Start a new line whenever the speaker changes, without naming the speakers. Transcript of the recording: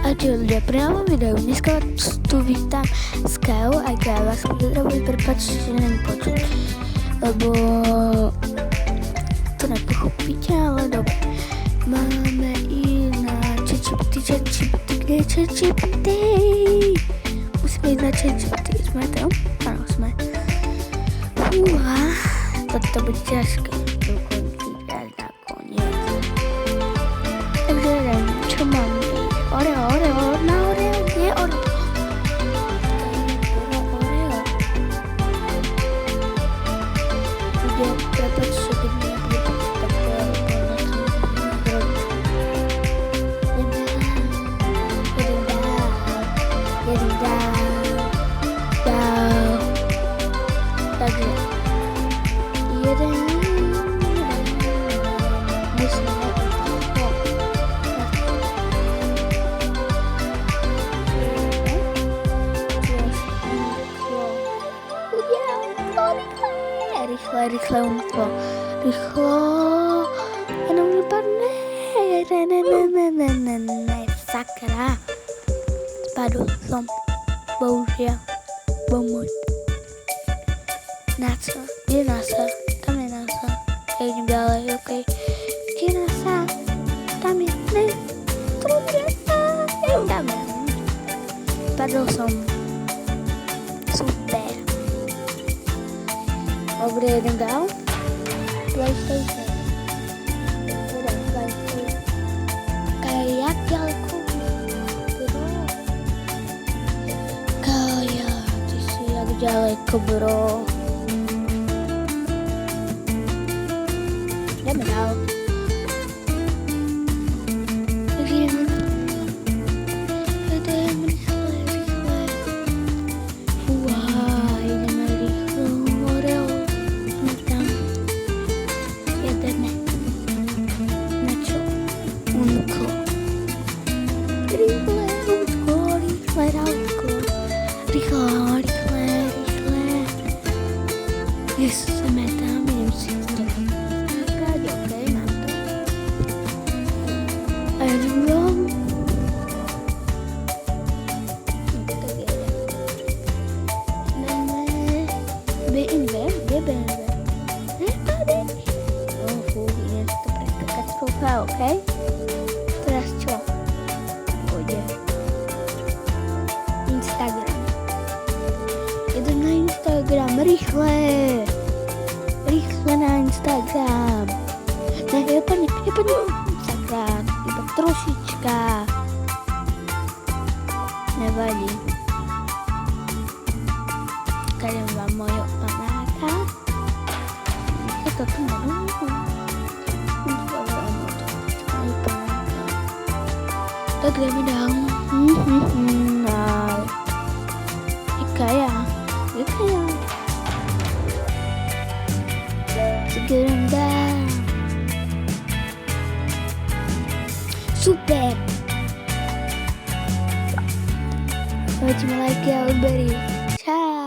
Ahojte ľudia, pri novom videu. Dneska vás tu vítam s Kajou, aj Kaja vás pozdravujem, prepáčte, že neviem počuť, lebo to nepochopíte, ale dobre. Máme i na ChatGPT, kde je ChatGPT? Musíme ísť na ChatGPT, sme tam? Áno, sme. Fúha, toto bude ťažké, dokončiť až nakoniec. Takže neviem, čo mám. Oreo, na Oreo, nie Oreo. Oreo. Bude, prepáčte, keď mi nebude počítať, jeden dál. Takže, jeden, musíme rýchle umklo. Rýchlo. Jenom vypadne. Sakra. Spadol som. Bohužiaľ. Pomôž. NASA. Kde NASA? Tam je NASA. Ja idem ďalej, okej. Kde NASA? Tam je. Ne. Tam je. Spadol som. Super. Dobre, jeden dál. PlayStation. Kaja, jak ďaleko? Bro. Kaja, ty si jak ďaleko, bro. Ideme dál. Ideme rýchle. Fúha, ideme rýchlo. Oreo. Rýchle. Sme tam, idem si to nakať, okej, mám to. A idem dom. Tak jedem. BMW, kde BMW? Tady. Fú, idem si to preskakať trocha, okej? Teraz čo? Pôjdem. Instagram. Idem na Instagram, rýchle na Instagram. Ne, nepadne, Instagram, iba trošička. Nevadí. Ukážem vám mojho panáka. Je to tu možno? Tak jdeme dál. Kaja. Segera dál. Super. Dajte mi lajky a odbery. Čau.